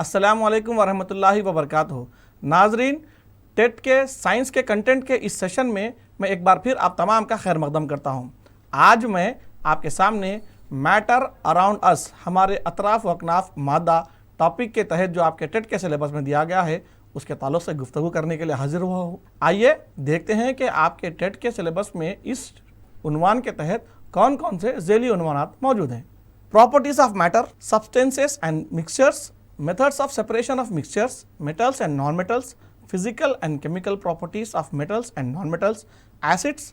अस्सलामु अलैकुम वरहमतुल्लाहि वबरकातुहू। नाजरीन, टेट के साइंस के कंटेंट के इस सेशन में मैं एक बार फिर आप तमाम का खैर मकदम करता हूँ। आज मैं आपके सामने मैटर अराउंड अस, हमारे अतराफ़ व अकनाफ मादा टॉपिक के तहत जो आपके टेट के सिलेबस में दिया गया है उसके ताल्लुक़ से गुफ्तगू करने के लिए हाजिर हुआ हूँ। आइए देखते हैं कि आपके टेट के सिलेबस में इस उन्वान के तहत कौन कौन से ज़ैली उन्वानात मौजूद हैं। Properties of matter, substances and mixtures, methods of separation of mixtures, metals and non-metals, physical and chemical properties of metals and non-metals, acids,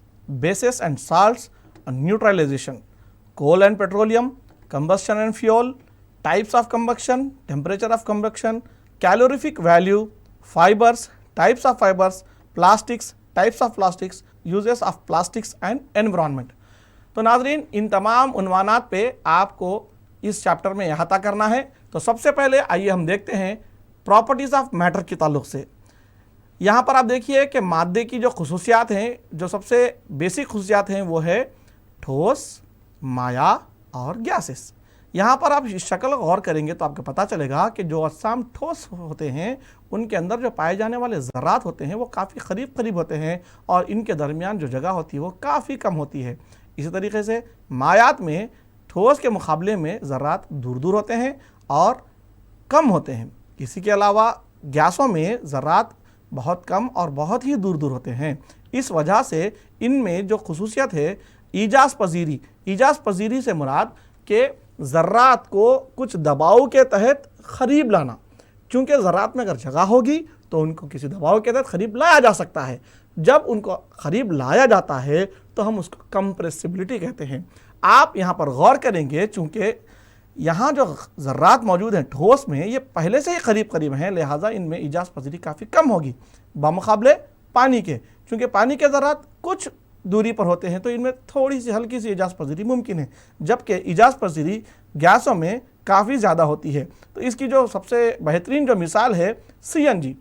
bases and salts, neutralization, coal and petroleum, combustion and fuel, types of combustion, temperature of combustion, calorific value, fibers, types of fibers, plastics, types of plastics, uses of plastics and environment। तो नाजरीन, इन तमाम उन्वानात पे आपको इस chapter में अहाता करना है। तो सबसे पहले आइए हम देखते हैं प्रॉपर्टीज़ ऑफ मैटर के ताल्लुक़ से। यहाँ पर आप देखिए कि मादे की जो खुसूसियात हैं, जो सबसे बेसिक खुसूसियात हैं वो है ठोस, माया और गैसेस। यहाँ पर आप इस शक्ल गौर करेंगे तो आपको पता चलेगा कि जो अजसाम ठोस होते हैं उनके अंदर जो पाए जाने वाले ज़रात होते हैं वो काफ़ी करीब करीब होते हैं और इनके दरमियान जो जगह होती है वो काफ़ी कम होती है। इसी तरीके से मायात में ठोस के मुकाबले में ज़रात दूर दूर होते हैं और कम होते हैं। इसी के अलावा गैसों में ज़रात बहुत कम और बहुत ही दूर दूर होते हैं। इस वजह से इनमें जो खुसूसियत है ईजाज़ पजीरी, ईजाज़ पजीरी से मुराद के ज़रात को कुछ दबाव के तहत ख़रीब लाना। चूँकि ज़रात में अगर जगह होगी तो उनको किसी दबाव के तहत ख़रीब लाया जा सकता है। जब उनको ख़रीब लाया जाता है तो हम उसको कंप्रेसिबिलिटी कहते हैं। आप यहाँ पर गौर करेंगे, चूँकि यहाँ जो ज़र्रात मौजूद हैं ठोस में ये पहले से ही करीब करीब हैं, लिहाजा इनमें इजाज़ पजीरी काफ़ी कम होगी बमुकाबले पानी के। चूँकि पानी के ज़र्रात कुछ दूरी पर होते हैं तो इनमें थोड़ी सी हल्की सी इजाज़ पजीरी मुमकिन है, जबकि इजाज़ पजीरी गैसों में काफ़ी ज़्यादा होती है। तो इसकी जो सबसे बेहतरीन जो मिसाल है CNG,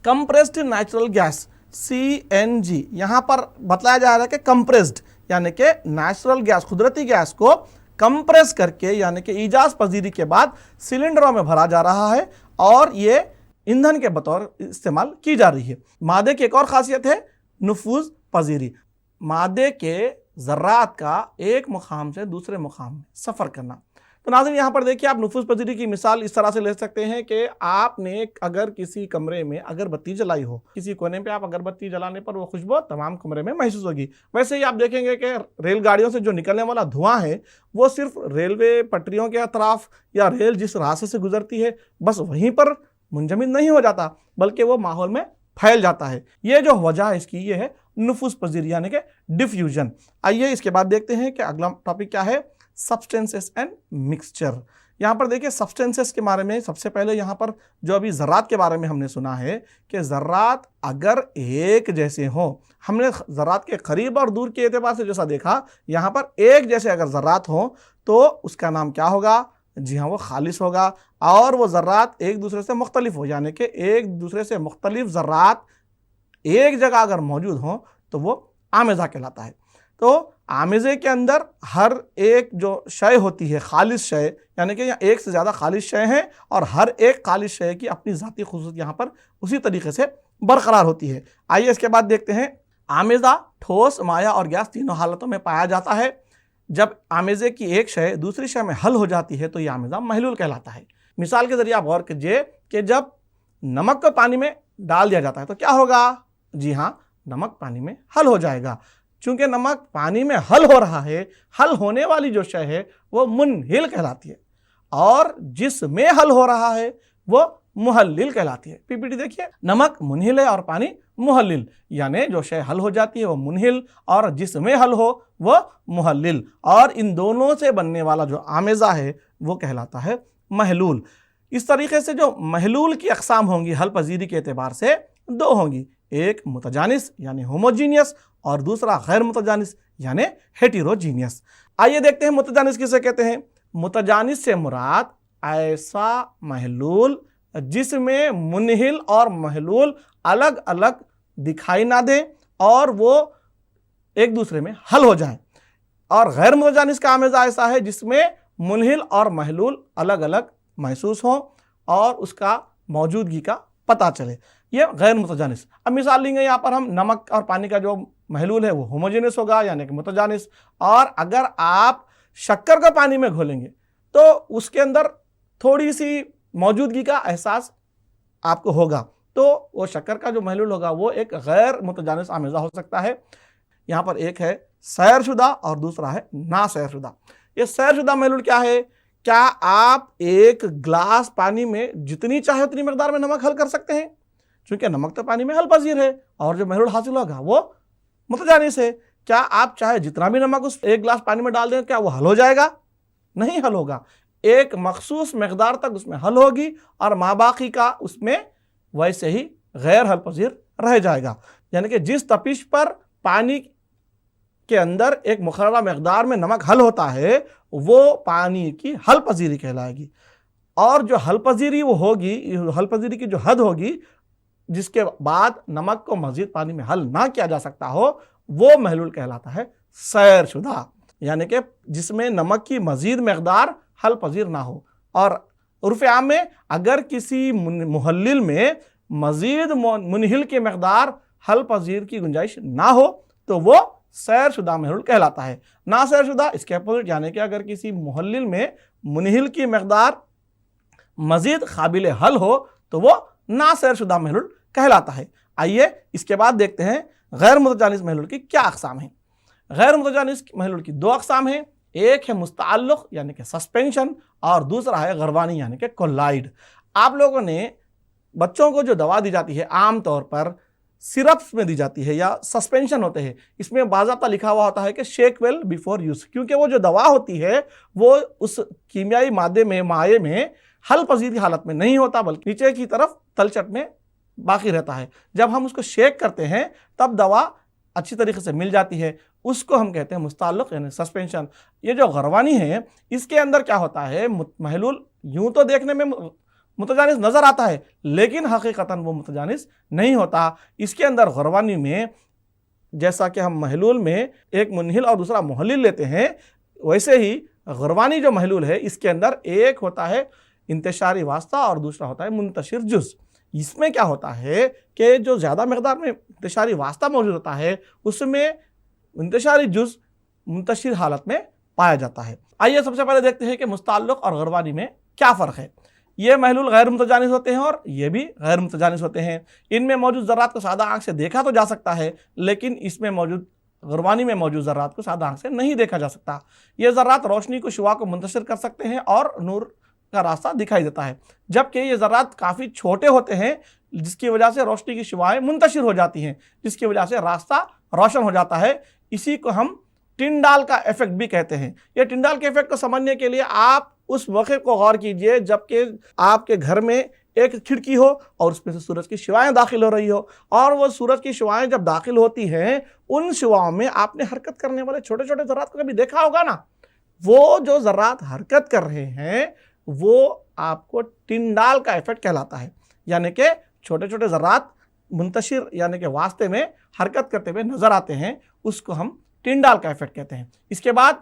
compressed natural gas, CNG। यहाँ पर बताया जा रहा है कि कंप्रेस्ड यानी कि नेचुरल गैस, कुदरती गैस को कंप्रेस करके यानी कि इजाज़ पजीरी के बाद सिलेंडरों में भरा जा रहा है और ये ईंधन के बतौर इस्तेमाल की जा रही है। मादे की एक और ख़ासियत है नफूज़ पजीरी, मादे के ज़र्रात का एक मुकाम से दूसरे मुकाम में सफ़र करना। तो नाज़रीन, यहाँ पर देखिए आप नफूज़ पजीरी की मिसाल इस तरह से ले सकते हैं कि आपने अगर किसी कमरे में अगरबत्ती जलाई हो, किसी कोने पे आप अगरबत्ती जलाने पर वो खुशबू तमाम कमरे में महसूस होगी। वैसे ही आप देखेंगे कि रेलगाड़ियों से जो निकलने वाला धुआं है वो सिर्फ रेलवे पटरियों के अतराफ़ या रेल जिस रास्ते से गुजरती है बस वहीं पर मुंजमद नहीं हो जाता, बल्कि वो माहौल में फैल जाता है। ये जो वजह है इसकी ये है नफूज़ पजीरी यानी कि डिफ्यूजन। आइए इसके बाद देखते हैं कि अगला टॉपिक क्या है, सब्सटेंसेस एंड मिक्सचर। यहाँ पर देखिए सब्सटेंसेस के बारे में सबसे पहले यहाँ पर जो अभी ज़र्रात के बारे में हमने सुना है कि ज़र्रात अगर एक जैसे हों, हमने ज़र्रात के करीब और दूर के एतबार से जैसा देखा, यहाँ पर एक जैसे अगर ज़र्रात हों तो उसका नाम क्या होगा? जी हाँ, वो खालिस होगा। और वो ज़र्रात एक दूसरे से मुख्तलिफ हो यानी कि एक दूसरे से मुख्तलिफ ज़र्रात एक जगह अगर मौजूद हों तो वो आमेज़ा कहलाता है। तो आमेज़े के अंदर हर एक जो शय होती है खालिस शय, यानी कि यहाँ एक से ज़्यादा खालिस शय हैं और हर एक खालिस शय की अपनी ज़ाती खुसूसियत यहाँ पर उसी तरीके से बरकरार होती है। आइए इसके बाद देखते हैं, आमेज़ा ठोस, माया और गैस तीनों हालतों में पाया जाता है। जब आमेज़े की एक शय दूसरी शय में हल हो जाती है तो यह आमेज़ा महलूल कहलाता है। मिसाल के ज़रिए आप गौर कीजिए कि जब नमक को पानी में डाल दिया जाता है तो क्या होगा? जी हाँ, नमक पानी में हल हो जाएगा। चूँकि नमक पानी में हल हो रहा है, हल होने वाली जो शय है वो मुनहिल कहलाती है और जिसमें हल हो रहा है वो मुहल्लिल कहलाती है। पीपीटी देखिए, नमक मुनहिल है और पानी मुहल्लिल, यानी जो शय हल हो जाती है वो मुनहिल और जिसमें हल हो वो मुहल्लिल, और इन दोनों से बनने वाला जो आमेज़ा है वो कहलाता है महलूल। इस तरीके से जो महलूल की अक़साम होंगी हल पजीरी के एतबार से दो होंगी, एक मुतजानिस यानी होमोजीनियस और दूसरा गैर मुतजानिस यानी हेटेरोजीनियस। आइए देखते हैं मुतजानिस किसे कहते हैं। मुतजानिस से मुराद ऐसा महलूल जिसमें मुनहिल और महलूल अलग अलग दिखाई ना दें और वो एक दूसरे में हल हो जाएं, और गैर मुतजानिस का आमेज़ा ऐसा है जिसमें मुनहिल और महलूल अलग अलग महसूस हों और उसका मौजूदगी का पता चले। ये गैर मुतजानिस। अब मिसाल लेंगे यहाँ पर हम, नमक और पानी का जो महलूल है वो होमोजेनियस होगा यानी कि मुतजानिस, और अगर आप शक्कर को पानी में घोलेंगे तो उसके अंदर थोड़ी सी मौजूदगी का एहसास आपको होगा, तो वो शक्कर का जो महलूल होगा वो एक गैर मुतजानिस आमेज़ा हो सकता है। यहाँ पर एक है सैरशुदा और दूसरा है ना सैरशुदा। ये सैरशुदा महलूल क्या है? क्या आप एक ग्लास पानी में जितनी चाहे उतनी मकदार में नमक हल कर सकते हैं? क्योंकि नमक तो पानी में हल पजीर है और जो महलूल हासिल होगा वो मुतजानिस है। क्या आप चाहे जितना भी नमक उस एक गिलास पानी में डाल दें, क्या वो हल हो जाएगा? नहीं हल होगा। एक मखसूस मकदार तक उसमें हल होगी और माबाकी का उसमें वैसे ही गैर हल पजीर रह जाएगा। यानी कि जिस तपिश पर पानी के अंदर एक मुकर्रर मकदार में नमक हल होता है वो पानी की हल पजीरी कहलाएगी, और जो हल पजीरी वो होगी, हल पजीरी की जो हद होगी जिसके बाद नमक को मजीद पानी में हल ना किया जा सकता हो, वो महलूल कहलाता है सैरशुदा, यानी कि जिसमें नमक की मजीद मकदार हल पजीर ना हो। और उर्फ़ आम में अगर किसी मुहल्लिल में मजीद मुनहिल की मकदार हल पजीर की गुंजाइश ना हो तो वो सैरशुदा महलूल कहलाता है। ना सैरशुदा इसके अपोजिट, यानी कि अगर किसी मुहल्लिल में मुनहिल की मकदार मजीद काबिल हल हो तो वो ना सैरशुदा महलूल कहलाता है। आइए इसके बाद देखते हैं गैर मुतजानिस महलूल की क्या अक़साम हैं। गैर मुतजानिस महलूल की दो अक़साम हैं, एक है मुस्तअल्लिक़ यानी कि सस्पेंशन, और दूसरा है गरवानी यानी कि कोलाइड। आप लोगों ने बच्चों को जो दवा दी जाती है आम तौर पर सिरप्स में दी जाती है या सस्पेंशन होते हैं, इसमें बाज़ाब्ता लिखा हुआ होता है कि शेक वेल बिफोर यूज़, क्योंकि वो जो दवा होती है वो उस कीमियाई मादे में, माए में हल पजीर की हालत में नहीं होता बल्कि नीचे की तरफ तलछट में बाकी रहता है। जब हम उसको शेक करते हैं तब दवा अच्छी तरीके से मिल जाती है, उसको हम कहते हैं मुस्तअल्लिक़ यानी सस्पेंशन। ये जो गरवानी है इसके अंदर क्या होता है, महलूल यूं तो देखने में मुतजानिस नज़र आता है लेकिन हकीकतन वो मुतजानिस नहीं होता। इसके अंदर गरवानी में जैसा कि हम महलूल में एक मुनहिल और दूसरा मुहल्लिल लेते हैं, वैसे ही गरवानी जो महलूल है इसके अंदर एक होता है इंतशारी वास्ता और दूसरा होता है मुंतशिर जुज़। इसमें क्या होता है कि जो ज़्यादा मकदार में इंतशारी वास्ता मौजूद होता है उसमें इंतशारी जुज़ मुंतशिर हालत में पाया जाता है। आइए सबसे पहले देखते हैं कि मुस्तअल्लिक़ और गरवानी में क्या फ़र्क है। ये महलूल गैर मुतजानिस होते हैं और ये भी गैर मुतजानिस होते हैं। इनमें मौजूद ज़र्रात को सादा आँख से देखा तो जा सकता है, लेकिन इसमें मौजूद गरवानी में मौजूद ज़र्रात को सादा आँख से नहीं देखा जा सकता। ये ज़र्रात रोशनी को शुआ को मुंतशिर कर सकते हैं और नूर का रास्ता दिखाई देता है, जबकि ये ज़र्रात काफ़ी छोटे होते हैं जिसकी वजह से रोशनी की शुआएँ मुंतशिर हो जाती हैं, जिसकी वजह से रास्ता रोशन हो जाता है। इसी को हम टिंडाल का इफेक्ट भी कहते हैं। ये टिंडाल के इफेक्ट को समझने के लिए आप उस मौके को गौर कीजिए जबकि आपके घर में एक खिड़की हो और उसमें से सूरज की शुआएं दाखिल हो रही हो, और वो सूरज की शुआएं जब दाखिल होती हैं उन शुआओं में आपने हरकत करने वाले छोटे छोटे ज़र्रात को कभी देखा होगा ना। वो जो ज़र्रात हरकत कर रहे हैं वो आपको टिंडाल का इफेक्ट कहलाता है, यानी कि छोटे छोटे ज़र्रात मुंतशिर यानी कि वास्ते में हरकत करते हुए नज़र आते हैं, उसको हम टिंडाल का इफेक्ट कहते हैं। इसके बाद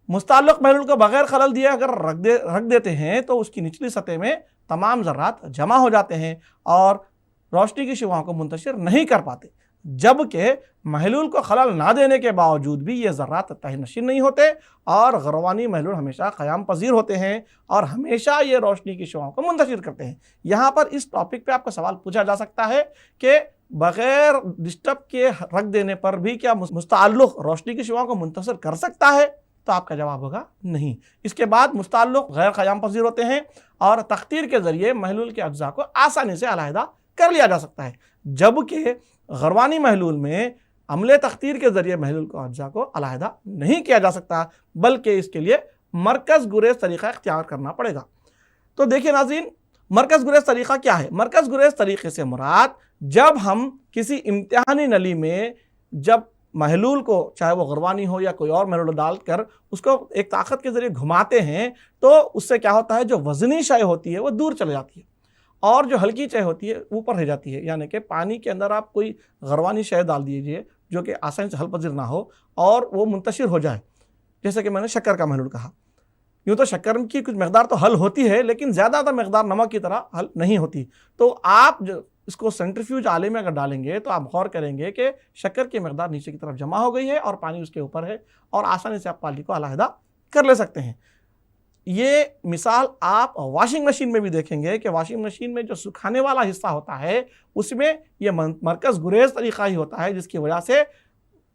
मुस्तअल्लिक़ महलूल को बगैर खलल दिए अगर रख देते हैं तो उसकी निचली सतह में तमाम ज़र्रात जमा हो जाते हैं और रोशनी की शुआओं को मुंतशिर नहीं कर पाते, जबकि महलूल को खलल ना देने के बावजूद भी ये ज़र्रात तहनशीन नहीं होते और गरवानी महलूल हमेशा क़याम पजीर होते हैं और हमेशा ये रोशनी की शुआओं को मुंतशिर करते हैं। यहाँ पर इस टॉपिक पे आपका सवाल पूछा जा सकता है कि बग़ैर डिस्टर्ब के रख देने पर भी क्या मुस्तअल्लिक़ रोशनी की शुआओं को मुंतशिर कर सकता है? तो आपका जवाब होगा नहीं। इसके बाद मुस्तअल्लिक़ गैर क़याम पजीर होते हैं और तख्तीर के ज़रिए महलूल के अज्जा को आसानी से अलहदा कर लिया जा सकता है, जबकि गरवानी महलूल में अमले तख्तीर के ज़रिए महलूल को अज्जा को अलहदा नहीं किया जा सकता, बल्कि इसके लिए मरकज़ गुरेज़ तरीक़ा इख्तियार करना पड़ेगा। तो देखिए नाज़रीन, मरकज़ गुरेज़ तरीक़ा क्या है? मरकज़ गुरेज़ तरीक़े से मुराद जब हम किसी इम्तिहानी नली में जब महलूल को, चाहे वो गरवानी हो या कोई और महलूल डालकर उसको एक ताकत के ज़रिए घुमाते हैं तो उससे क्या होता है, जो वज़नी शय होती है वो दूर चली जाती है और जो हल्की शय होती है ऊपर रह जाती है। यानी कि पानी के अंदर आप कोई गरवानी शय डाल दीजिए जो कि आसानी से हल पजीर ना हो और वो मुंतशिर हो जाए, जैसे कि मैंने शक्कर का महलूल कहा, यूँ तो शक्कर की कुछ मकदार तो हल होती है, लेकिन ज़्यादातर मकदार नमक की तरह हल नहीं होती। तो आप जो इसको सेंट्रीफ्यूज आले में अगर डालेंगे तो आप गौर करेंगे कि शक्कर की मकदार नीचे की तरफ जमा हो गई है और पानी उसके ऊपर है, और आसानी से आप पानी को अलहदा कर ले सकते हैं। ये मिसाल आप वॉशिंग मशीन में भी देखेंगे कि वॉशिंग मशीन में जो सुखाने वाला हिस्सा होता है उसमें ये मरकज़ गुरेज तरीक़ा ही होता है, जिसकी वजह से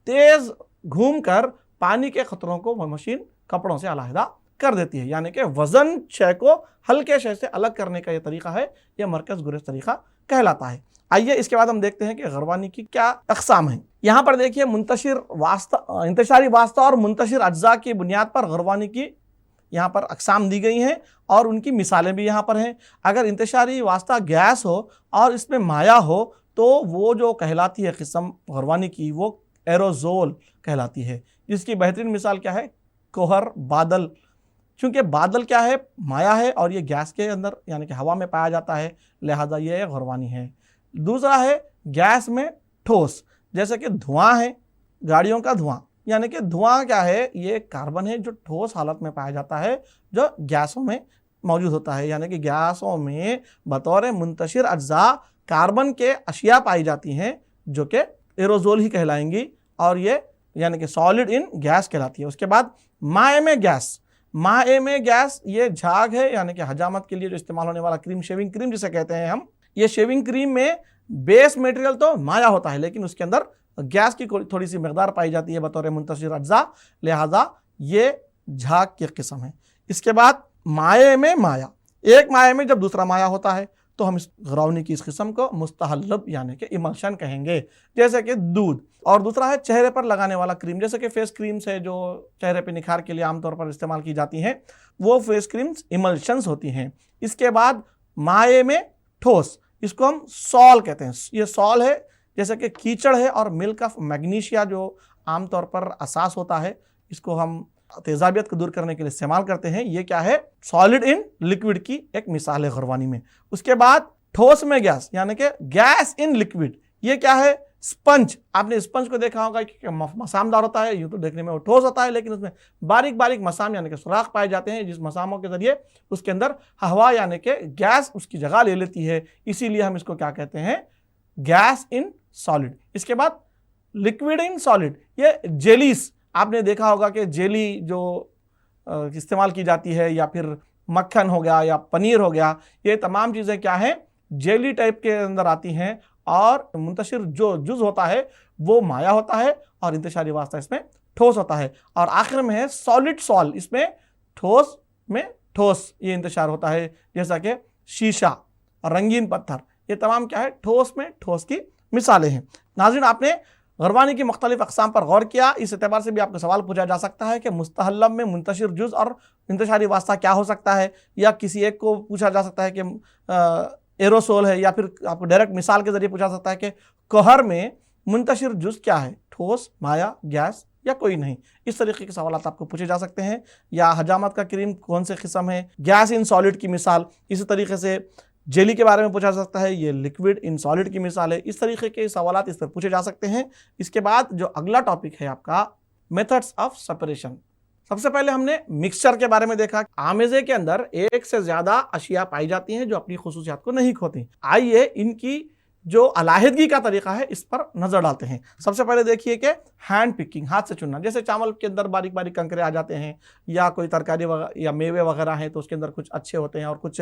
तेज़ घूमकर पानी के ख़तरों को वह मशीन कपड़ों से अलहदा कर देती है। यानी कि वज़न शय को हल्के शय से अलग करने का ये तरीक़ा है, यह मरकज़ गुरेज तरीक़ा कहलाता है। आइए इसके बाद हम देखते हैं कि गरवानी की क्या अक़साम हैं। यहाँ पर देखिए इंतशारी वास्ता और मुंतशिर अज्जा की बुनियाद पर गरवानी की यहाँ पर अक़साम दी गई हैं और उनकी मिसालें भी यहाँ पर हैं। अगर इंतशारी वास्ता गैस हो और इसमें माया हो तो वो जो कहलाती है किस्म गरवानी की, वो एरोज़ोल कहलाती है, जिसकी बेहतरीन मिसाल क्या है, कोहर, बादल। चूँकि बादल क्या है, माया है और ये गैस के अंदर यानी कि हवा में पाया जाता है, लिहाजा ये गरवानी है। दूसरा है गैस में ठोस, जैसे कि धुआं है, गाड़ियों का धुआं, यानी कि धुआं क्या है, ये कार्बन है जो ठोस हालत में पाया जाता है, जो गैसों में मौजूद होता है। यानी कि गैसों में बतौर मुंतशिर अज्जा कार्बन के अशिया पाई जाती हैं जो कि एरोज़ोल ही कहलाएंगी, और ये यानी कि सॉलिड इन गैस कहलाती है। उसके बाद माए में गैस, माए में गैस ये झाग है, यानी कि हजामत के लिए जो इस्तेमाल होने वाला क्रीम, शेविंग क्रीम जिसे कहते हैं हम। ये शेविंग क्रीम में बेस मटेरियल तो माया होता है, लेकिन उसके अंदर गैस की थोड़ी सी मकदार पाई जाती है बतौर मुंतशिर अज्जा, लिहाजा ये झाग की किस्म है। इसके बाद माए में माया, एक माए में जब दूसरा माया होता है तो हम इस गरवानी की इस किस्म को मुस्तहल्लब यानी कि इमल्शन कहेंगे, जैसे कि दूध। और दूसरा है चेहरे पर लगाने वाला क्रीम, जैसे कि फेस क्रीम्स है जो चेहरे पे निखार के लिए आमतौर पर इस्तेमाल की जाती हैं, वो फेस क्रीम्स इमल्शंस होती हैं। इसके बाद माए में ठोस, इसको हम सॉल कहते हैं। ये सॉल है जैसे कि कीचड़ है और मिल्क ऑफ मैग्नीशिया जो आमतौर पर असास होता है, इसको हम तेजाबियत को दूर करने के लिए इस्तेमाल करते हैं। ये क्या है, सॉलिड इन लिक्विड की एक मिसाल है गरवानी में। उसके बाद ठोस में गैस, यानी कि गैस इन लिक्विड, ये क्या है, स्पंज। आपने स्पंज को देखा होगा कि मसामदार होता है, यूँ तो देखने में वो ठोस होता है, लेकिन उसमें बारीक बारीक मसाम यानी कि सुराख पाए जाते हैं, जिस मसामों के जरिए उसके अंदर हवा यानी कि गैस उसकी जगह ले लेती है, इसीलिए हम इसको क्या कहते हैं, गैस इन सॉलिड। इसके बाद लिक्विड इन सॉलिड, ये जेलीस, आपने देखा होगा कि जेली जो इस्तेमाल की जाती है, या फिर मक्खन हो गया या पनीर हो गया, ये तमाम चीज़ें क्या हैं, जेली टाइप के अंदर आती हैं, और मुंतशिर जो जुज़ होता है वो माया होता है और इंतशारी वास्ता इसमें ठोस होता है। और आखिर में है सॉलिड सॉल, इसमें ठोस में ठोस ये इंतशार होता है, जैसा कि शीशा और रंगीन पत्थर, ये तमाम क्या है, ठोस में ठोस की मिसालें हैं। नाज़रीन, आपने गरवानी की मुख्तलिफ अक़साम पर गौर किया। इस एतबार से भी आपको सवाल पूछा जा सकता है कि मुस्तहल्लब में मुंतशिर जुज़ और इंतशारी वास्ता क्या हो सकता है, या किसी एक को पूछा जा सकता है कि एरोसोल है, या फिर आपको डायरेक्ट मिसाल के ज़रिए पूछा सकता है कि कोहर में मुंतशिर जुज़ क्या है, ठोस, माया, गैस या कोई नहीं। इस तरीके के सवाल आपको पूछे जा सकते हैं। या हजामत का क्रीम कौन से किस्म है, गैस इन सॉलिड की मिसाल। इसी तरीके से जेली के बारे में पूछा जा सकता है, ये लिक्विड इन सॉलिड की मिसाल है। इस तरीके के सवाल इस पर पूछे जा सकते हैं। इसके बाद जो अगला टॉपिक है आपका, मेथड्स ऑफ सेपरेशन। सबसे पहले हमने मिक्सचर के बारे में देखा। आमेजे के अंदर एक से ज्यादा अशिया पाई जाती हैं जो अपनी खुसूसियात को नहीं खोती। आइए इनकी जो अलाहिदगी का तरीका है इस पर नजर डालते हैं। सबसे पहले देखिए कि हैंड पिकिंग, हाथ से चुनना। जैसे चावल के अंदर बारीक बारीक कंकरे आ जाते हैं, या कोई तरकारी या मेवे वगैरह हैं तो उसके अंदर कुछ अच्छे होते हैं और कुछ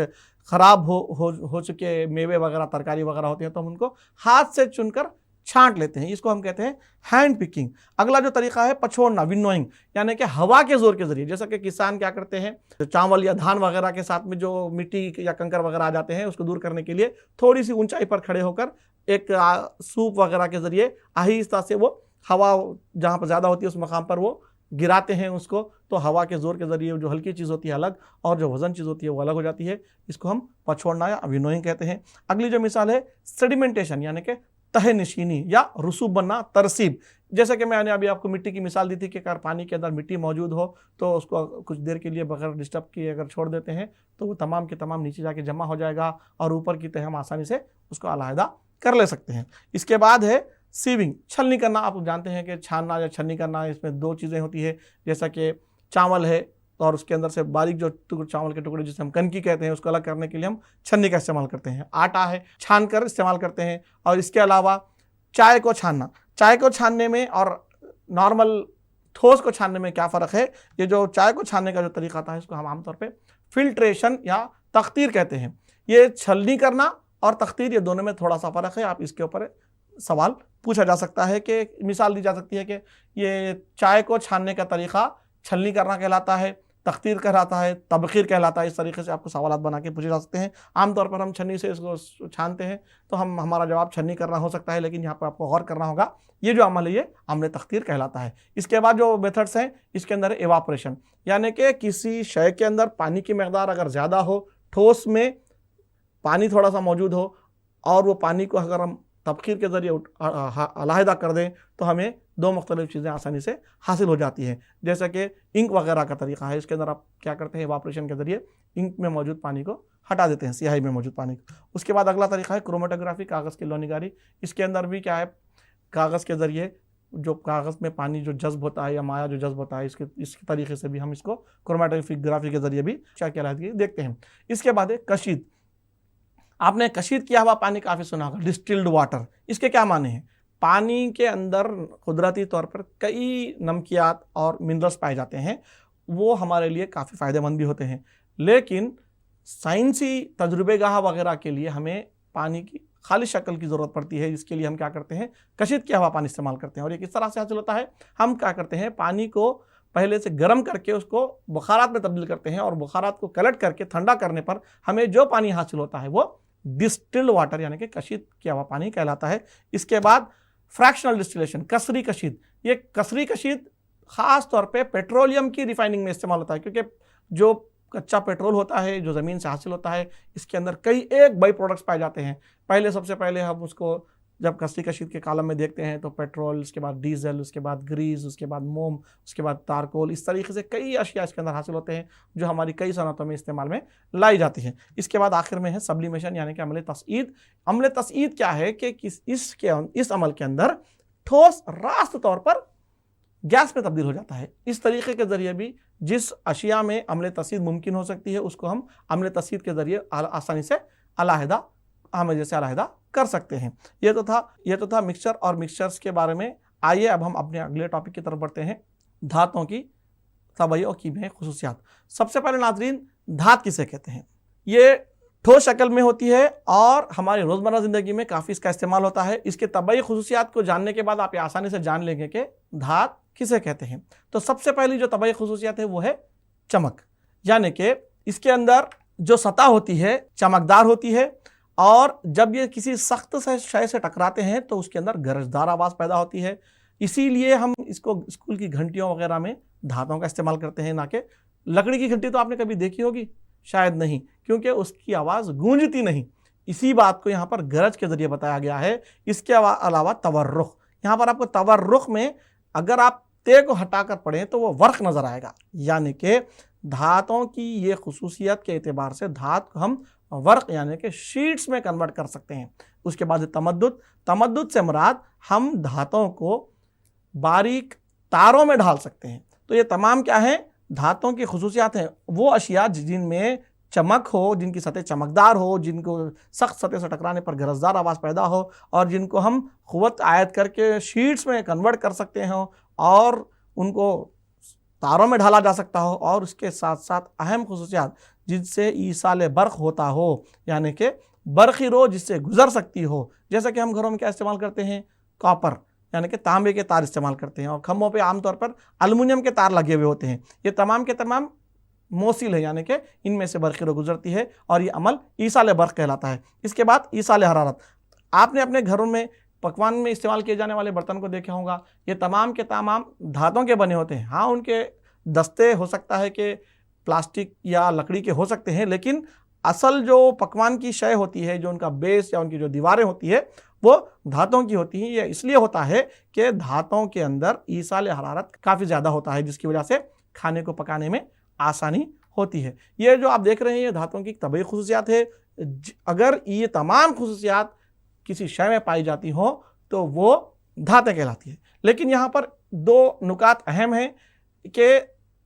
ख़राब हो चुके मेवे वगैरह, तरकारी वगैरह होती हैं, तो हम उनको हाथ से चुनकर छांट लेते हैं। इसको हम कहते हैं हैंड पिकिंग। अगला जो तरीका है पछोड़ना, विनोइंग, यानी कि हवा के जोर के जरिए। जैसा कि किसान क्या करते हैं, चावल या धान वगैरह के साथ में जो मिट्टी या कंकर वगैरह आ जाते हैं उसको दूर करने के लिए थोड़ी सी ऊंचाई पर खड़े होकर एक सूप वगैरह के जरिए आहिस्ता से वो हवा जहाँ पर ज़्यादा होती है उस मकाम पर वो गिराते हैं उसको, तो हवा के जोर के जरिए जो हल्की चीज़ होती है अलग और जो वजन चीज़ होती है वो अलग हो जाती है। इसको हम पछोड़ना या विनोइंग कहते हैं। अगली जो मिसाल है सेडिमेंटेशन, यानी कि तह निशीनी या रसूब बनना, तरसीब। जैसे कि मैंने अभी आपको मिट्टी की मिसाल दी थी कि अगर पानी के अंदर मिट्टी मौजूद हो तो उसको कुछ देर के लिए बगैर डिस्टर्ब किए अगर छोड़ देते हैं तो वो तमाम के तमाम नीचे जाके जमा हो जाएगा और ऊपर की तह हम आसानी से उसको अलहदा कर ले सकते हैं। इसके बाद है सीविंग, छलनी करना। आप जानते हैं कि छानना या छलनी करना, इसमें दो चीज़ें होती है। जैसा कि चावल है और उसके अंदर से बारीक जो चावल के टुकड़े जिसे हम कनकी कहते हैं उसको अलग करने के लिए हम छन्नी का इस्तेमाल करते हैं। आटा है, छान कर इस्तेमाल करते हैं। और इसके अलावा चाय को छानना, चाय को छानने में और नॉर्मल ठोस को छानने में क्या फ़र्क है? ये जो चाय को छानने का जो तरीका आता है इसको हम आमतौर पे फिल्ट्रेशन या तख्तीर कहते हैं। ये छलनी करना और तख्तीर, ये दोनों में थोड़ा सा फ़र्क है। आप इसके ऊपर सवाल पूछा जा सकता है कि मिसाल दी जा सकती है कि ये चाय को छानने का तरीका छलनी करना कहलाता है, तख्तीर कहलाता है, तबखीर कहलाता है। इस तरीके से आपको सवालात बना के पूछे जा सकते हैं। आमतौर पर हम छन्नी से इसको छानते हैं तो हमारा जवाब छन्नी करना हो सकता है, लेकिन यहाँ पर आपको गौर करना होगा ये जो अमल है ये अमल तख्तीर कहलाता है। इसके बाद जो मेथड्स हैं इसके अंदर एवापोरेशन, यानी कि किसी शय के अंदर पानी की मकदार अगर ज़्यादा हो, ठोस में पानी थोड़ा सा मौजूद हो और वो पानी को अगर हम तबखीर के ज़रिए अलहदा कर दें तो हमें दो मुख्तलिफ चीज़ें आसानी से हासिल हो जाती हैं। जैसे कि इंक वगैरह का तरीका है, इसके अंदर आप क्या करते हैं, एवापोरेशन के ज़रिए इंक में मौजूद पानी को हटा देते हैं, स्याही में मौजूद पानी को। उसके बाद अगला तरीका है क्रोमेटोग्राफी, कागज़ की लोनिगारी। इसके अंदर भी क्या है, कागज़ के ज़रिए जो कागज़ में पानी जो जज्ब होता है या माया जो जज्ब होता है, इसके तरीके से भी हम इसको क्रोमेटोग्राफी के ज़रिए भी क्या कहलाती है देखते हैं। इसके बाद है कशीद। आपने कशीद किया हुआ पानी काफ़ी सुना होगा, डिस्टिल्ड वाटर। इसके क्या माने हैं? पानी के अंदर कुदरती तौर पर कई नमकियात और मिनरल्स पाए जाते हैं, वो हमारे लिए काफ़ी फ़ायदेमंद भी होते हैं, लेकिन साइंसी तजुर्बेगाह वगैरह के लिए हमें पानी की खाली शक्ल की ज़रूरत पड़ती है। इसके लिए हम क्या करते हैं, कशीद किया हुआ पानी इस्तेमाल करते हैं। और ये किस तरह से हासिल होता है? हम क्या करते हैं, पानी को पहले से गर्म करके उसको बुखारात में तब्दील करते हैं और बुखारात को कलेक्ट करके ठंडा करने पर हमें जो पानी हासिल होता है वो डिस्टिल्ड वाटर यानी कि कशीद किया हुआ पानी कहलाता है। इसके बाद फ्रैक्शनल डिस्टिलेशन, कसरी कशीद। ये कसरी कशीद ख़ास तौर पे पेट्रोलियम की रिफाइनिंग में इस्तेमाल होता है, क्योंकि जो कच्चा पेट्रोल होता है जो ज़मीन से हासिल होता है इसके अंदर कई एक बाई प्रोडक्ट्स पाए जाते हैं। सबसे पहले हम उसको जब कसरी कशीद के कालम में देखते हैं तो पेट्रोल, उसके बाद डीजल, उसके बाद ग्रीस, उसके बाद मोम, उसके बाद तारकोल, इस तरीके से कई अशिया इसके अंदर हासिल होते हैं जो हमारी कई सनतों में इस्तेमाल में लाई जाती हैं। इसके बाद आखिर में है सब्लिमेशन यानी कि अमल तस्ईद। अमल तस्ईद क्या है कि इस अमल के अंदर ठोस रास्त तौर पर गैस में तब्दील हो जाता है। इस तरीके के ज़रिए भी जिस अशिया में अमल तस्ईद मुमकिन हो सकती है उसको हम अमल तस्ईद के ज़रिए आसानी से अलहदा कर सकते हैं। ये तो था मिक्सचर और मिक्सचर्स के बारे में। आइए अब हम अपने अगले टॉपिक की तरफ बढ़ते हैं, धातों की तबई और कीमियाई खुसूसियात। सबसे पहले नाज़रीन, धात किसे कहते हैं? ये ठोस शक्ल में होती है और हमारी रोज़मर्रा ज़िंदगी में काफ़ी इसका इस्तेमाल होता है। इसके तबई खुसूसियात को जानने के बाद आप आसानी से जान लेंगे कि धात किसे कहते हैं। तो सबसे पहली जो तबई खुसूसियात है वो है चमक, यानी कि इसके अंदर जो सतह होती है चमकदार होती है और जब ये किसी सख्त शय से टकराते हैं तो उसके अंदर गरजदार आवाज़ पैदा होती है। इसीलिए हम इसको स्कूल की घंटियों वगैरह में धातों का इस्तेमाल करते हैं, ना कि लकड़ी की घंटी। तो आपने कभी देखी होगी? शायद नहीं, क्योंकि उसकी आवाज़ गूंजती नहीं। इसी बात को यहाँ पर गरज के ज़रिए बताया गया है। इसके अलावा तवर्रुख, यहाँ पर आपको तवर्रुख में अगर आप ते को हटाकर पढ़ें तो वो वर्क नज़र आएगा, यानी कि धातों की ये खुसूसियत के एतबार से धात को हम वर्क यानी कि शीट्स में कन्वर्ट कर सकते हैं। उसके बाद तमद्दुद से मुराद हम धातों को बारीक तारों में ढाल सकते हैं। तो ये तमाम क्या है, धातों की खुसूसियात हैं। वो अशिया जिनमें चमक हो, जिनकी सतह चमकदार हो, जिनको सख्त सतह से टकराने पर गरजदार आवाज़ पैदा हो और जिनको हम क़ुव्वत आयत करके शीट्स में कन्वर्ट कर सकते हो और उनको तारों में ढाला जा सकता हो। और उसके साथ साथ अहम खुसूसियात जिनसे ईसाल बर्क़ होता हो, यानी कि बर्क़ी रो जिससे गुजर सकती हो। जैसा कि हम घरों में क्या इस्तेमाल करते हैं, कॉपर यानी कि तांबे के तार इस्तेमाल करते हैं और खम्भों पे आमतौर पर एल्युमिनियम के तार लगे हुए होते हैं। ये तमाम के तमाम मोसिल है, यानी कि इनमें से बर्क़ी रो गुजरती है और ये अमल ईसाल बर्क़ कहलाता है। इसके बाद ईसाल हरारत। आपने अपने घरों में पकवान में इस्तेमाल किए जाने वाले बर्तन को देखा होगा, ये तमाम के तमाम धातों के बने होते हैं। हाँ, उनके दस्ते हो सकता है कि प्लास्टिक या लकड़ी के हो सकते हैं, लेकिन असल जो पकवान की शय होती है, जो उनका बेस या उनकी जो दीवारें होती है वो धातों की होती हैं। यह इसलिए होता है कि धातों के अंदर ईसाल हरारत काफ़ी ज़्यादा होता है, जिसकी वजह से खाने को पकाने में आसानी होती है। ये जो आप देख रहे हैं ये धातों की तबई खुसूसियात है। अगर ये तमाम खुसूसियात किसी शय में पाई जाती हो तो वो धातें कहलाती है। लेकिन यहाँ पर दो नुकात अहम हैं कि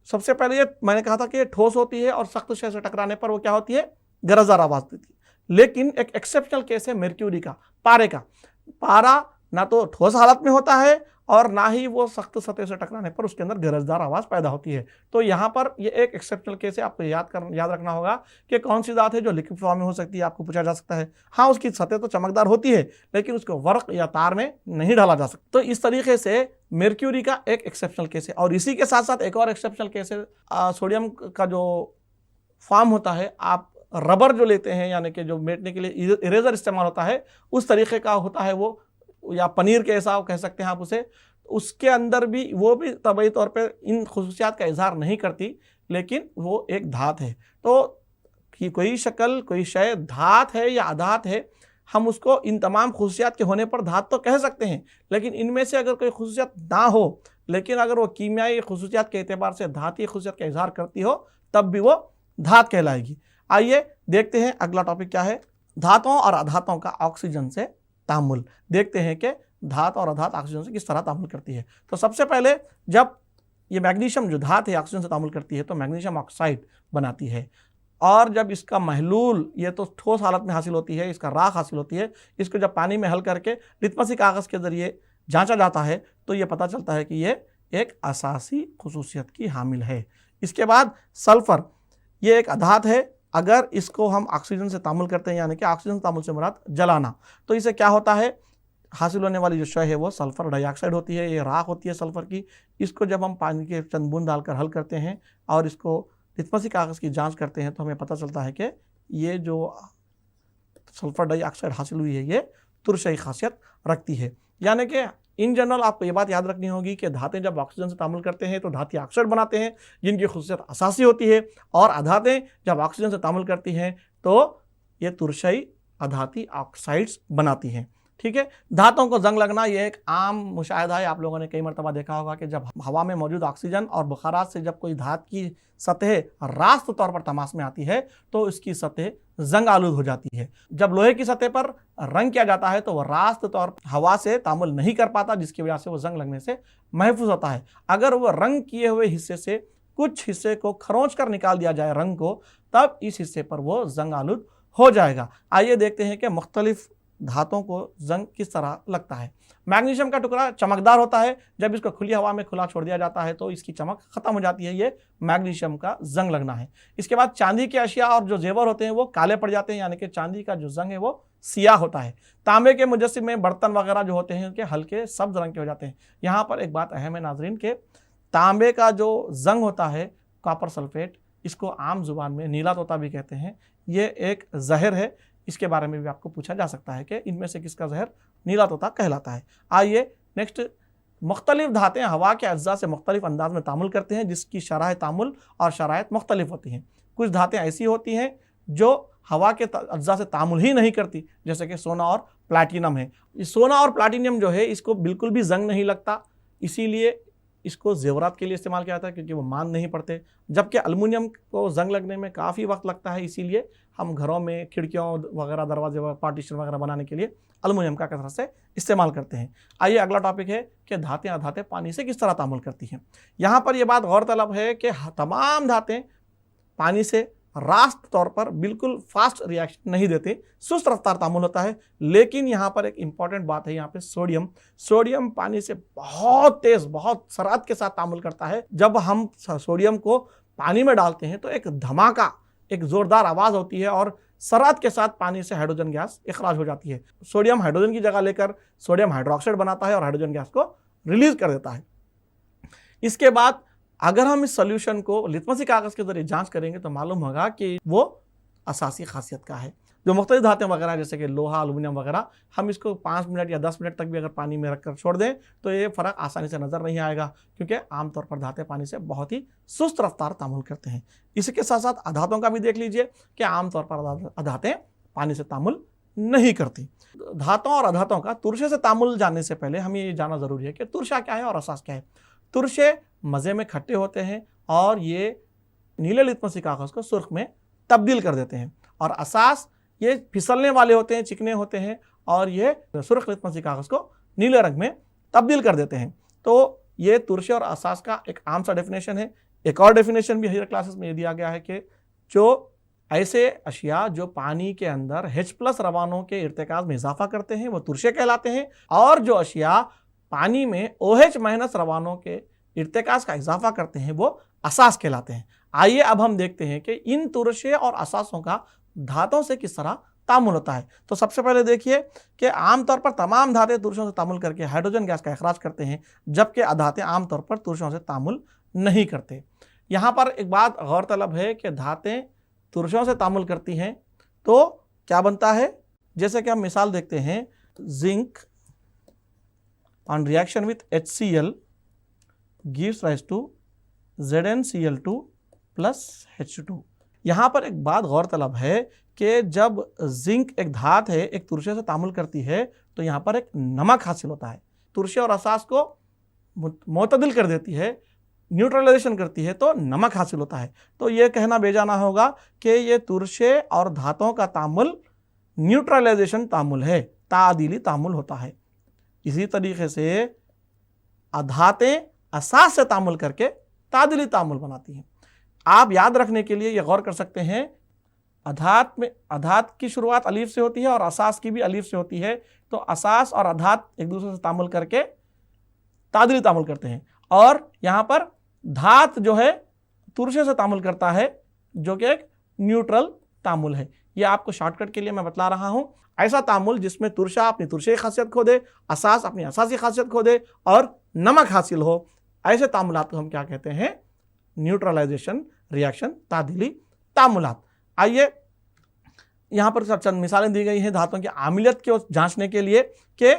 सबसे पहले ये मैंने कहा था कि ये ठोस होती है और सख्त शय से टकराने पर वो क्या होती है, गरजदार आवाज देती है। लेकिन एक एक्सेप्शनल केस है मेर्क्यूरी का, पारे का। पारा ना तो ठोस हालत में होता है और ना ही वो सख्त सतह से टकराने पर उसके अंदर गरजदार आवाज पैदा होती है। तो यहाँ पर ये एक एक्सेप्शनल केस है, आपको याद रखना होगा कि कौन सी धात है जो लिक्विड फॉर्म में हो सकती है, आपको पूछा जा सकता है। हाँ, उसकी सतह तो चमकदार होती है लेकिन उसको वर्क या तार में नहीं डाला जा सकता। तो इस तरीके से मेर्क्यूरी का एक एक्सेप्शनल केस है। और इसी के साथ साथ एक और एक्सेप्शनल केस है, सोडियम का जो फॉर्म होता है, आप रबर जो लेते हैं यानी कि जो मेटने के लिए इरेजर इस्तेमाल होता है उस तरीके का होता है वो, या पनीर के ऐसा कह सकते हैं आप उसे। उसके अंदर भी वो भी तबई तौर पे इन खुसूसियात का इजहार नहीं करती, लेकिन वो एक धात है। तो कि कोई शक्ल कोई शय धात है या अधात है, हम उसको इन तमाम खुसूसियात के होने पर धात तो कह सकते हैं, लेकिन इनमें से अगर कोई खुसूसियात ना हो लेकिन अगर वो कीमियाई खुसूसियात के एतबार से धातीय खुसूसियात का इजहार करती हो तब भी वो धात कहलाएगी। आइए देखते हैं अगला टॉपिक क्या है, धातुओं और अधातों का ऑक्सीजन से तामुल। देखते हैं कि धात और अधात ऑक्सीजन से किस तरह तामुल करती है। तो सबसे पहले जब ये मैग्नीशियम जो धात है ऑक्सीजन से तामुल करती है तो मैग्नीशियम ऑक्साइड बनाती है, और जब इसका महलूल, ये तो ठोस हालत में हासिल होती है, इसका राख हासिल होती है, इसको जब पानी में हल करके लिटमसी कागज़ के ज़रिए जांचा जाता है तो ये पता चलता है कि ये एक असासी खुसूसियत की हामिल है। इसके बाद सल्फ़र, ये एक अधात है। अगर इसको हम ऑक्सीजन से तामुल करते हैं यानी कि ऑक्सीजन तामुल से मुराद जलाना, तो इसे क्या होता है, हासिल होने वाली जो शय है वो सल्फ़र डाइऑक्साइड होती है, ये राख होती है सल्फ़र की। इसको जब हम पानी के चंद बूंद डालकर हल करते हैं और इसको लिटमसी कागज़ की जांच करते हैं तो हमें पता चलता है कि ये जो सल्फ़र डाइऑक्साइड हासिल हुई है ये तुरशई खासियत रखती है। यानी कि इन जनरल आपको ये बात याद रखनी होगी कि धातें जब ऑक्सीजन से तामुल करते हैं तो धाती ऑक्साइड बनाते हैं जिनकी खुसूसियत असासी होती है, और अधातें जब ऑक्सीजन से तामुल करती हैं तो ये तुरशई अधाती ऑक्साइड्स बनाती हैं। ठीक है। धातों को जंग लगना ये एक आम मुशाहिदा है, आप लोगों ने कई मरतबा देखा होगा कि जब हवा में मौजूद ऑक्सीजन और बुखारात से जब कोई धात की सतह रास्त तौर पर तमास में आती है तो इसकी सतह जंग आलूद हो जाती है। जब लोहे की सतह पर रंग किया जाता है तो वह रास्त तौर पर हवा से तामुल नहीं कर पाता, जिसकी वजह से वो जंग लगने से महफूज होता है। अगर वह रंग किए हुए हिस्से से कुछ हिस्से को खरोंच कर निकाल दिया जाए रंग को, तब इस हिस्से पर वो जंग आलूद हो जाएगा। आइए देखते हैं कि मुख्तलिफ धातों को जंग किस तरह लगता है। मैग्नीशियम का टुकड़ा चमकदार होता है, जब इसको खुली हवा में खुला छोड़ दिया जाता है तो इसकी चमक खत्म हो जाती है, ये मैग्नीशियम का जंग लगना है। इसके बाद चांदी के अशिया और जो जेवर होते हैं वो काले पड़ जाते हैं, यानी कि चांदी का जो जंग है वो सियाह होता है। तांबे के मुजस्सिमे बर्तन वगैरह जो होते हैं उनके हल्के सब्ज रंग के हो जाते हैं। यहाँ पर एक बात अहम है नाजरीन के, तांबे का जो जंग होता है कॉपर सल्फेट, इसको आम जुबान में नीला तोता भी कहते हैं, ये एक जहर है। इसके बारे में भी आपको पूछा जा सकता है कि इनमें से किसका जहर नीला तोता कहलाता है। आइए नेक्स्ट, मुख्तलिफ धातें हवा के अज्जा से मुख्तलिफ अंदाज में तामुल करते हैं, जिसकी शराह तामुल और शराइत मुख्तलिफ होती हैं। कुछ धातें ऐसी होती हैं जो हवा के अज्जा से तामुल ही नहीं करती, जैसे कि सोना और प्लैटिनम है। सोना और प्लैटिनम जो है इसको बिल्कुल भी जंग नहीं लगता, इसीलिए इसको जेवरात के लिए इस्तेमाल किया जाता है क्योंकि वो मान नहीं पड़ते। जबकि अलुमिनियम को जंग लगने में काफ़ी वक्त लगता है, इसीलिए हम घरों में खिड़कियों वगैरह दरवाजे पार्टीशन वगैरह बनाने के लिए अलुमिनियम का कसरत से इस्तेमाल करते हैं। आइए अगला टॉपिक है कि धातें अधातें पानी से किस तरह तामुल करती हैं। यहाँ पर यह बात गौरतलब है कि तमाम धातें पानी से रास्त तौर पर बिल्कुल फास्ट रिएक्शन नहीं देते, सुस्त रफ्तार तामुल होता है। लेकिन यहाँ पर एक इंपॉर्टेंट बात है, यहाँ पे सोडियम पानी से बहुत तेज बहुत सरात के साथ तामुल करता है। जब हम सोडियम को पानी में डालते हैं तो एक धमाका, एक जोरदार आवाज़ होती है और सरात के साथ पानी से हाइड्रोजन गैस इखराज हो जाती है। सोडियम हाइड्रोजन की जगह लेकर सोडियम हाइड्रोक्साइड बनाता है और हाइड्रोजन गैस को रिलीज कर देता है। इसके बाद अगर हम इस सॉल्यूशन को लिटमसी कागज़ के जरिए जांच करेंगे तो मालूम होगा कि वो असासी खासियत का है। जो मुख्तलिफ धातें वगैरह जैसे कि लोहा एल्युमिनियम वगैरह, हम इसको 5 मिनट या 10 मिनट तक भी अगर पानी में रखकर छोड़ दें तो ये फ़र्क आसानी से नज़र नहीं आएगा, क्योंकि आमतौर पर धातें पानी से बहुत ही सुस्त रफ्तार तामुल करते हैं। इसके साथ साथ अधातों का भी देख लीजिए कि आमतौर पर अधातें पानी से तामुल नहीं करती। धातों और अधातों का तुरशे से तामुल जानने से पहले हमें ये जानना ज़रूरी है कि तुरशा क्या है और असास क्या है। तुरशे मज़े में खट्टे होते हैं और ये नीले लिटमसी कागज़ को सुर्ख में तब्दील कर देते हैं, और असास ये फिसलने वाले होते हैं, चिकने होते हैं और ये सुर्ख लिटमसी कागज़ को नीले रंग में तब्दील कर देते हैं। तो ये तुरशे और असास का एक आम सा डेफिनेशन है। एक और डेफिनेशन भी हायर क्लासेस में ये दिया गया है कि जो ऐसे अशिया जो पानी के अंदर H+ रवानों के इर्तिकाज में इजाफा करते हैं वो तुरशे कहलाते हैं, और जो अशिया पानी में OH- रवानों के इर्तिकाज का इजाफा करते हैं वो असास कहलाते हैं। आइए अब हम देखते हैं कि इन तुरशे और असासों का धातों से किस तरह तामुल होता है। तो सबसे पहले देखिए कि आमतौर पर तमाम धातें तुरशों से तामुल करके हाइड्रोजन गैस का इखराज करते हैं, जबकि अधातें आमतौर पर तुरशों से तामुल नहीं करते। यहाँ पर एक बात गौरतलब है कि धातें तुरशों से तामुल करती हैं तो क्या बनता है, जैसे कि हम मिसाल देखते हैं, zinc on reaction with HCl gives rise to ZnCl2 plus H2। यहाँ पर एक बात गौरतलब है कि जब जिंक एक धात है एक तुरशे से तामुल करती है तो यहाँ पर एक नमक हासिल होता है, तुरशे और असास को मुतदिल कर देती है, न्यूट्रलाइजेशन करती है तो नमक हासिल होता है। तो ये कहना बेजाना होगा कि ये तुरशे और धातों का तामुल न्यूट्रलाइजेशन तामुल है, तादीली तामुल होता है। इसी तरीके से अधातें असास से तामुल करके तादीली तामुल बनाती हैं। आप याद रखने के लिए ये गौर कर सकते हैं, अधात की शुरुआत अलीफ से होती है और असास की भी अलीफ से होती है, तो असास और अधात एक दूसरे से तामुल करके तादीली तामुल करते हैं, और यहाँ पर धात जो है तुरशे से तामुल करता है जो कि एक न्यूट्रल तामुल है। ये आपको शॉर्टकट के लिए मैं बतला रहा हूँ। ऐसा तामुल जिसमें तुरशा अपनी तुरशे की खासियत खो दे, असास अपनी असासी खासियत खो दे और नमक हासिल हो, ऐसे तामुलात को हम क्या कहते हैं, न्यूट्रलाइजेशन रिएक्शन तादीली तामुलात। आइए यहाँ पर चंद मिसालें दी गई हैं धातुओं की आमिलियत को जांचने के लिए कि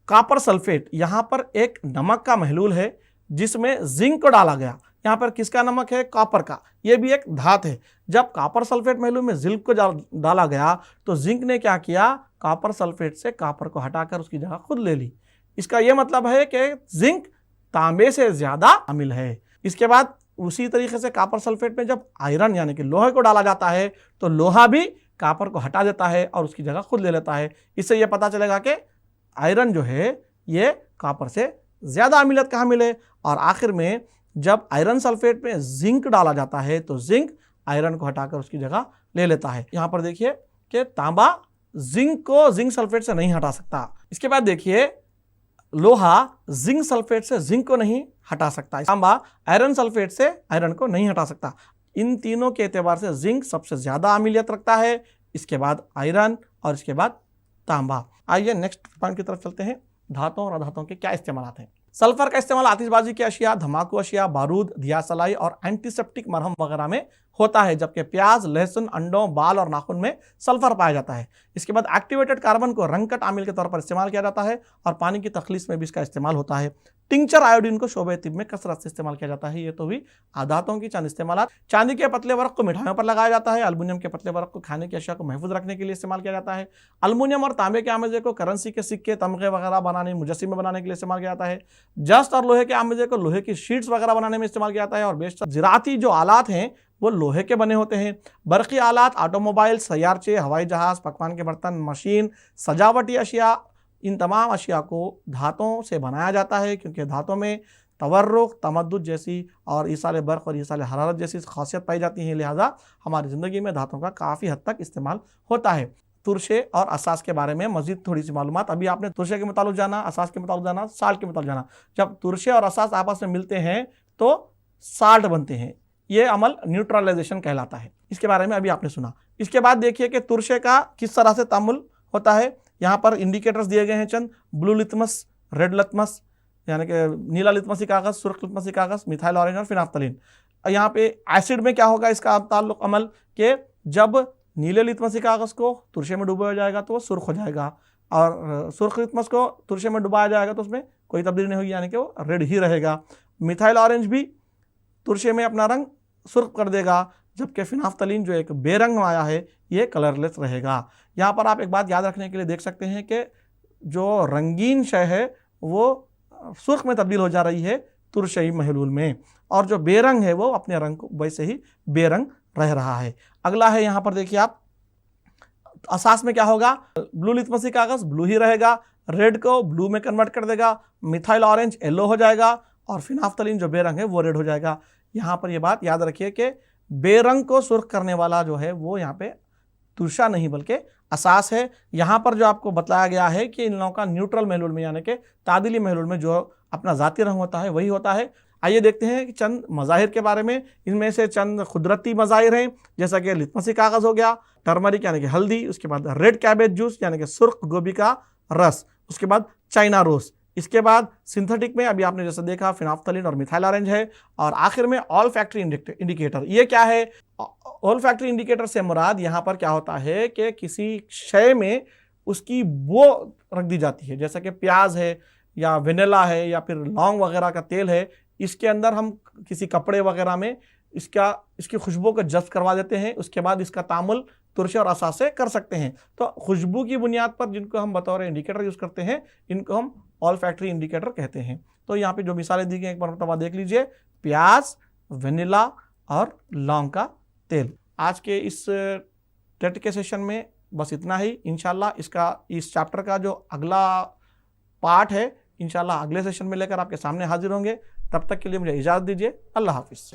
कॉपर सल्फेट, यहाँ पर एक नमक का महलूल है जिसमें जिंक को डाला गया। यहाँ पर किसका नमक है, कॉपर का, ये भी एक धात है। जब कॉपर सल्फेट महलूल में जिंक को डाला गया तो जिंक ने क्या किया, कॉपर सल्फेट से कॉपर को हटाकर उसकी जगह खुद ले ली। इसका यह मतलब है कि जिंक तांबे से ज्यादा अमिल है। इसके बाद उसी तरीके से कॉपर सल्फेट में जब आयरन यानी कि लोहे को डाला जाता है तो लोहा भी कॉपर को हटा देता है और उसकी जगह खुद ले लेता है। इससे यह पता चलेगा कि आयरन जो है ये कॉपर से ज़्यादा अम्लत का हामिल है। और आखिर में जब आयरन सल्फेट में जिंक डाला जाता है तो जिंक आयरन को हटाकर उसकी जगह ले लेता है। यहाँ पर देखिए कि तांबा जिंक को जिंक सल्फेट से नहीं हटा सकता। इसके बाद देखिए लोहा जिंक सल्फेट से जिंक को नहीं हटा सकता, तांबा आयरन सल्फेट से आयरन को नहीं हटा सकता। इन तीनों के एतबार से जिंक सबसे ज़्यादा अम्लियत रखता है, इसके बाद आयरन और इसके बाद तांबा। आइए नेक्स्ट पॉइंट की तरफ चलते हैं, धातुओं और अधातुओं के क्या इस्तेमाल हैं। सल्फर का इस्तेमाल आतिशबाजी की अशिया, धमाकू अशिया, बारूद, दियासलाई और एंटीसेप्टिक मरहम वगैरह में होता है, जबकि प्याज, लहसुन, अंडों, बाल और नाखून में सल्फर पाया जाता है। इसके बाद एक्टिवेटेड कार्बन को रंगकट आमिल के तौर पर इस्तेमाल किया जाता है और पानी की तखलीस में भी इसका इस्तेमाल होता है। टिंचर आयोडीन को शोबे तिब में कसरत से इस्तेमाल किया जाता है। ये तो हुई आधातों की चंद इस्तेमाल। चांदी के पतले वर्क को मिठाइयों पर लगाया जाता है। अल्मुनियम के पतले वर्क को खाने की अशिया को महफूज रखने के लिए इस्तेमाल किया जाता है। अल्मुनियम और तांबे के आमेजे को करेंसी के सिक्के, तमगे वगैरह बनाने, मुजस्सिमे बनाने के लिए इस्तेमाल किया जाता है। जस्त और लोहे के आमेजे को लोहे की शीट्स वगैरह बनाने में इस्तेमाल किया जाता है। और बेशतर ज़राअती जो आलात हैं वो लोहे के बने होते हैं। बरक़ी आलात, ऑटोमोबाइल, सैयारचे, हवाई जहाज़, पकवान के बर्तन, मशीन, सजावटी अशिया, इन तमाम अशिया को धातुओं से बनाया जाता है, क्योंकि धातुओं में तवर्रुक, तमद्दुद जैसी और ईसाल बर्क़ और ईसाल हरारत जैसी खासियत पाई जाती है। लिहाजा हमारी ज़िंदगी में धातुओं का काफ़ी हद तक इस्तेमाल होता है। तुरशे और असास के बारे में मज़ीद थोड़ी सी मालूमात। अभी आपने तुरशे के मुतालिक जाना, असास के मुतालिक जाना, साल्ट के मुतालिक जाना। जब तुरशे और असास आपस में मिलते हैं तो साल्ट बनते हैं। ये अमल न्यूट्रलाइजेशन कहलाता है। इसके बारे में अभी आपने सुना। इसके बाद देखिए कि तुरशे का किस तरह से तामुल होता है। यहाँ पर इंडिकेटर्स दिए गए हैं चंद, ब्लू लितमस, रेड लितमस यानी कि नीला लितमसी कागज़, सुर्ख लितमसी कागज़, मिथाइल ऑरेंज और फिनाफ्थलीन। यहाँ पे एसिड में क्या होगा इसका ताल्लुक अमल के जब नीले लितमसी कागज़ को तुरशे में डुबाया जाएगा तो वो सुर्ख हो जाएगा, और सुर्ख लितमस को तुरशे में डुबाया जाएगा तो उसमें कोई तब्दीली नहीं होगी, यानी कि वो रेड ही रहेगा। मिथाइल ऑरेंज भी तुरशे में अपना रंग सुर्ख कर देगा, जबकि फिनाफ्थलीन जो एक बेरंग आया है ये कलरलेस रहेगा। यहाँ पर आप एक बात याद रखने के लिए देख सकते हैं कि जो रंगीन शय है वो सुर्ख में तब्दील हो जा रही है तुरशई महलूल में, और जो बेरंग है वो अपने रंग को वैसे ही बेरंग रह रहा है। अगला है यहाँ पर देखिए आप, असास में क्या होगा, ब्लू लितमसी कागज़ ब्लू ही रहेगा, रेड को ब्लू में कन्वर्ट कर देगा, मिथाइल ऑरेंज येलो हो जाएगा और फिनाफ्थलीन जो बेरंग है वो रेड हो जाएगा। यहाँ पर ये बात याद रखिए कि बेरंग को सुर्ख करने वाला जो है वो यहाँ पे तुरशा नहीं बल्कि असास है। यहाँ पर जो आपको बताया गया है कि इन लोगों का न्यूट्रल महलूल में यानी कि तादिली महलूल में जो अपना ज़ाती रंग होता है वही होता है। आइए देखते हैं कि चंद मज़ाहिर के बारे में। इनमें से चंद कुदरती मज़ाहिर हैं, जैसा कि लिटमसी कागज़ हो गया, टर्मरिक यानी कि हल्दी, उसके बाद रेड कैबेज जूस यानी कि सुर्ख गोभी का रस, उसके बाद चाइना रोस, इसके बाद सिंथेटिक में अभी आपने जैसा देखा फिनाफ्थलीन और मिथाइल ऑरेंज है, और आखिर में ऑल फैक्ट्री इंडिकेटर। ये क्या है? ऑल फैक्ट्री इंडिकेटर से मुराद यहाँ पर क्या होता है कि किसी शय में उसकी बो रख दी जाती है, जैसा कि प्याज है या वेनिला है या फिर लौंग वगैरह का तेल है, इसके अंदर हम किसी कपड़े वगैरह में इसकी खुशबू को जज़्ब करवा देते हैं, उसके बाद इसका तामुल तुरशे और असास से कर सकते हैं। तो खुशबू की बुनियाद पर जिनको हम बतौर इंडिकेटर यूज़ करते हैं इनको हम ऑल फैक्ट्री इंडिकेटर कहते हैं। तो यहाँ पे जो मिसालें दी गई एक बार देख लीजिए, प्याज, वेनिला और लौंग का तेल। आज के इस टेट के सेशन में बस इतना ही। इंशाल्लाह इस चैप्टर का जो अगला पार्ट है इंशाल्लाह अगले सेशन में लेकर आपके सामने हाजिर होंगे। तब तक के लिए मुझे इजाज़त दीजिए। अल्लाह हाफिज़।